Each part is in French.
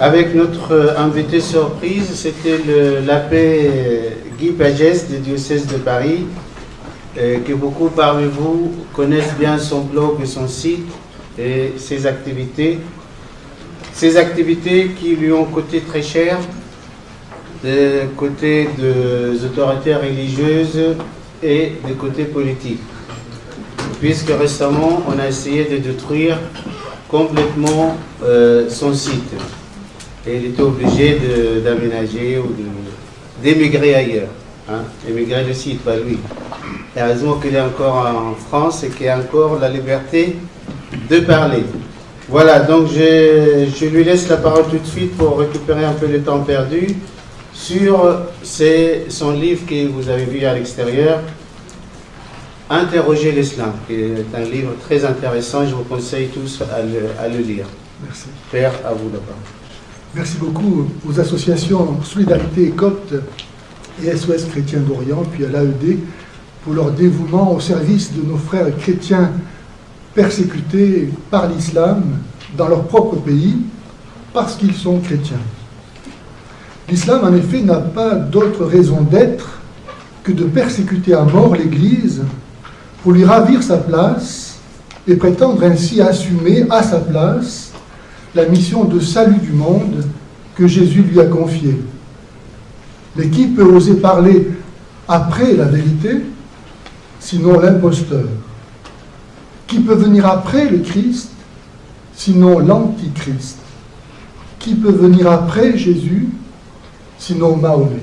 avec notre invité surprise, c'était l'abbé Guy Pagès du diocèse de Paris, que beaucoup parmi vous connaissent bien son blog et son site et ses activités. Ces activités qui lui ont coûté très cher, des côtés des autorités religieuses et des côtés politiques. Puisque récemment, on a essayé de détruire complètement son site. Et il était obligé d'aménager ou d'émigrer ailleurs. Hein, émigrer le site, pas lui. Heureusement qu'il est encore en France et qu'il a encore la liberté de parler. Voilà, donc je lui laisse la parole tout de suite pour récupérer un peu le temps perdu sur son livre que vous avez vu à l'extérieur, Interroger l'islam, qui est un livre très intéressant. Je vous conseille tous à le lire. Merci. Père, à vous d'abord. Merci beaucoup aux associations Solidarité Copte et SOS Chrétiens d'Orient, puis à l'AED, pour leur dévouement au service de nos frères chrétiens persécutés par l'islam dans leur propre pays, parce qu'ils sont chrétiens. L'islam, en effet, n'a pas d'autre raison d'être que de persécuter à mort l'Église pour lui ravir sa place et prétendre ainsi assumer à sa place la mission de salut du monde que Jésus lui a confiée. Mais qui peut oser parler après la vérité, sinon l'imposteur? Qui peut venir après le Christ, sinon l'antichrist? Qui peut venir après Jésus, sinon Mahomet?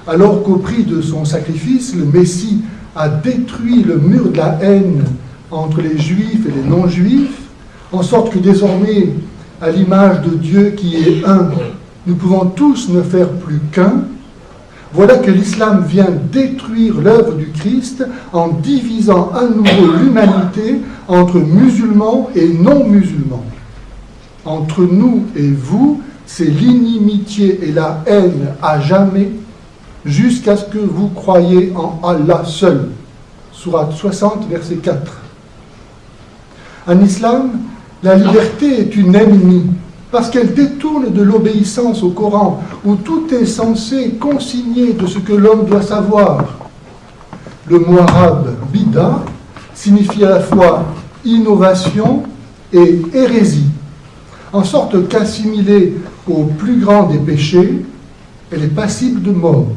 Alors qu'au prix de son sacrifice, le Messie a détruit le mur de la haine entre les Juifs et les non-Juifs, en sorte que désormais, à l'image de Dieu qui est un, nous pouvons tous ne faire plus qu'un. Voilà que l'islam vient détruire l'œuvre du Christ en divisant à nouveau l'humanité entre musulmans et non-musulmans. Entre nous et vous, c'est l'inimitié et la haine à jamais, jusqu'à ce que vous croyiez en Allah seul. Sourate 60, verset 4. En islam, la liberté est une ennemie, parce qu'elle détourne de l'obéissance au Coran, où tout est censé consigner de ce que l'homme doit savoir. Le mot arabe « bida » signifie à la fois innovation et hérésie, en sorte qu'assimilée au plus grand des péchés, elle est passible de mort.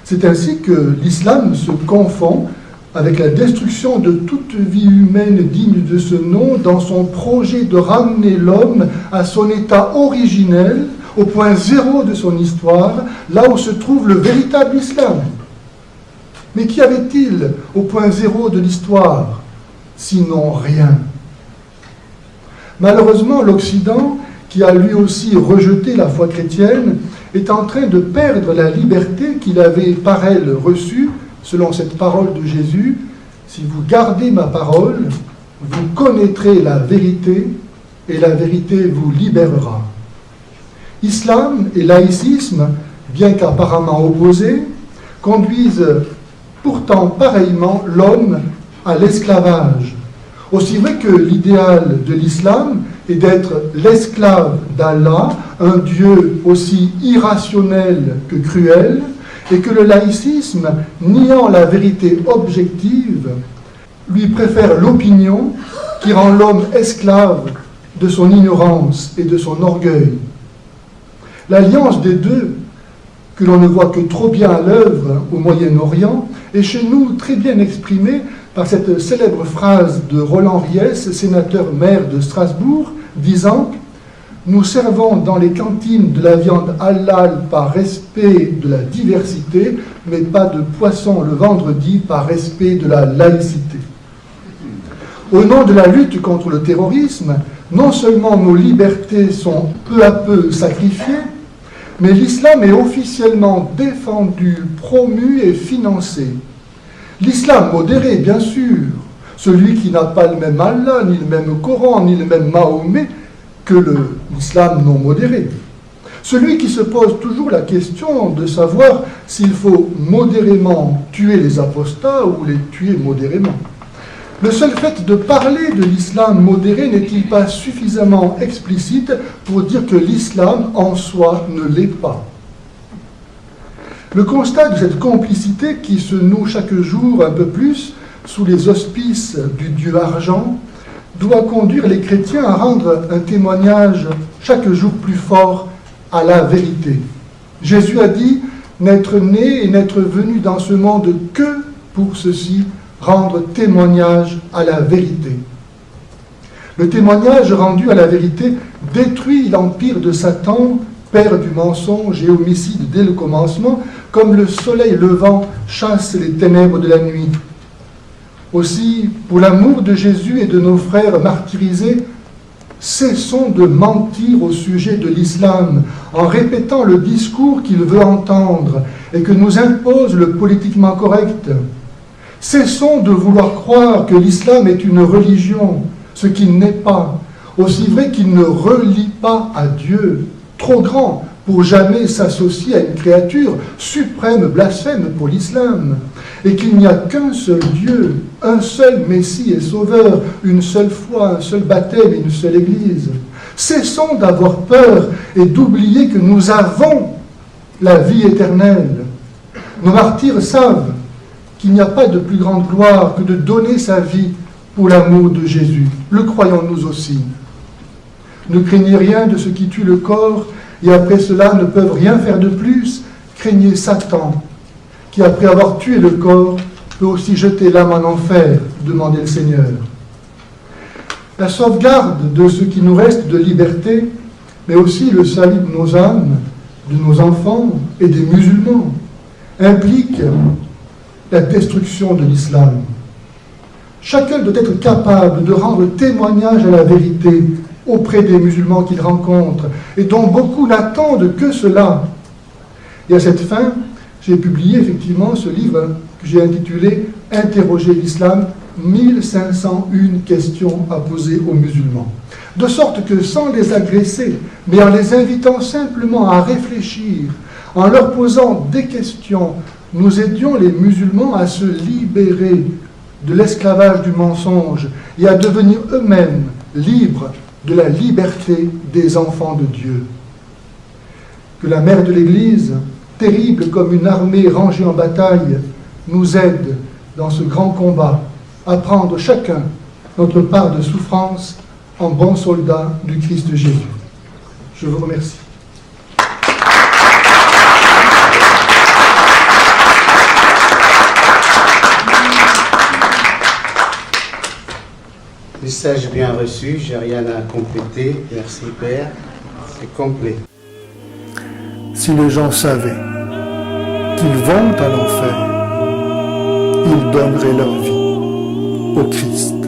C'est ainsi que l'islam se confond avec la destruction de toute vie humaine digne de ce nom dans son projet de ramener l'homme à son état originel, au point zéro de son histoire, là où se trouve le véritable islam. Mais qu'y avait-il au point zéro de l'histoire, sinon rien? Malheureusement, l'Occident, qui a lui aussi rejeté la foi chrétienne, est en train de perdre la liberté qu'il avait par elle reçue, selon cette parole de Jésus: si vous gardez ma parole, vous connaîtrez la vérité, et la vérité vous libérera. Islam et laïcisme, bien qu'apparemment opposés, conduisent pourtant pareillement l'homme à l'esclavage. Aussi vrai que l'idéal de l'islam est d'être l'esclave d'Allah, un Dieu aussi irrationnel que cruel, et que le laïcisme, niant la vérité objective, lui préfère l'opinion qui rend l'homme esclave de son ignorance et de son orgueil. L'alliance des deux, que l'on ne voit que trop bien à l'œuvre au Moyen-Orient, est chez nous très bien exprimée par cette célèbre phrase de Roland Ries, sénateur maire de Strasbourg, disant: nous servons dans les cantines de la viande halal par respect de la diversité, mais pas de poisson le vendredi par respect de la laïcité. Au nom de la lutte contre le terrorisme, non seulement nos libertés sont peu à peu sacrifiées, mais l'islam est officiellement défendu, promu et financé. L'islam modéré, bien sûr, celui qui n'a pas le même Allah, ni le même Coran, ni le même Mahomet, que l'islam non modéré. Celui qui se pose toujours la question de savoir s'il faut modérément tuer les apostats ou les tuer modérément. Le seul fait de parler de l'islam modéré n'est-il pas suffisamment explicite pour dire que l'islam en soi ne l'est pas? Le constat de cette complicité qui se noue chaque jour un peu plus sous les auspices du Dieu argent doit conduire les chrétiens à rendre un témoignage chaque jour plus fort à la vérité. Jésus a dit n'être né et n'être venu dans ce monde que pour ceci, rendre témoignage à la vérité. Le témoignage rendu à la vérité détruit l'empire de Satan, père du mensonge et homicide dès le commencement, comme le soleil levant chasse les ténèbres de la nuit. Aussi, pour l'amour de Jésus et de nos frères martyrisés, cessons de mentir au sujet de l'islam en répétant le discours qu'il veut entendre et que nous impose le politiquement correct. Cessons de vouloir croire que l'islam est une religion, ce qu'il n'est pas, aussi vrai qu'il ne relie pas à Dieu, trop grand pour jamais s'associer à une créature, suprême blasphème pour l'islam, et qu'il n'y a qu'un seul Dieu, un seul Messie et Sauveur, une seule foi, un seul baptême et une seule Église. Cessons d'avoir peur et d'oublier que nous avons la vie éternelle. Nos martyrs savent qu'il n'y a pas de plus grande gloire que de donner sa vie pour l'amour de Jésus. Le croyons-nous aussi. Ne craignez rien de ce qui tue le corps, et après cela ne peuvent rien faire de plus. Craignez Satan, qui après avoir tué le corps, peut aussi jeter l'âme en enfer, demandait le Seigneur. La sauvegarde de ce qui nous reste de liberté, mais aussi le salut de nos âmes, de nos enfants et des musulmans, implique la destruction de l'islam. Chacun doit être capable de rendre témoignage à la vérité auprès des musulmans qu'il rencontre et dont beaucoup n'attendent que cela. Et à cette fin, j'ai publié effectivement ce livre que j'ai intitulé « Interroger l'islam, 1501 questions à poser aux musulmans ». De sorte que sans les agresser, mais en les invitant simplement à réfléchir, en leur posant des questions, nous aidions les musulmans à se libérer de l'esclavage du mensonge et à devenir eux-mêmes libres de la liberté des enfants de Dieu. Que la mère de l'Église, terrible comme une armée rangée en bataille, nous aide dans ce grand combat à prendre chacun notre part de souffrance en bons soldats du Christ Jésus. Je vous remercie. Message bien reçu, j'ai rien à compléter. Merci Père, c'est complet. Si les gens savaient qu'ils vont à l'enfer, ils donneraient leur vie au Christ.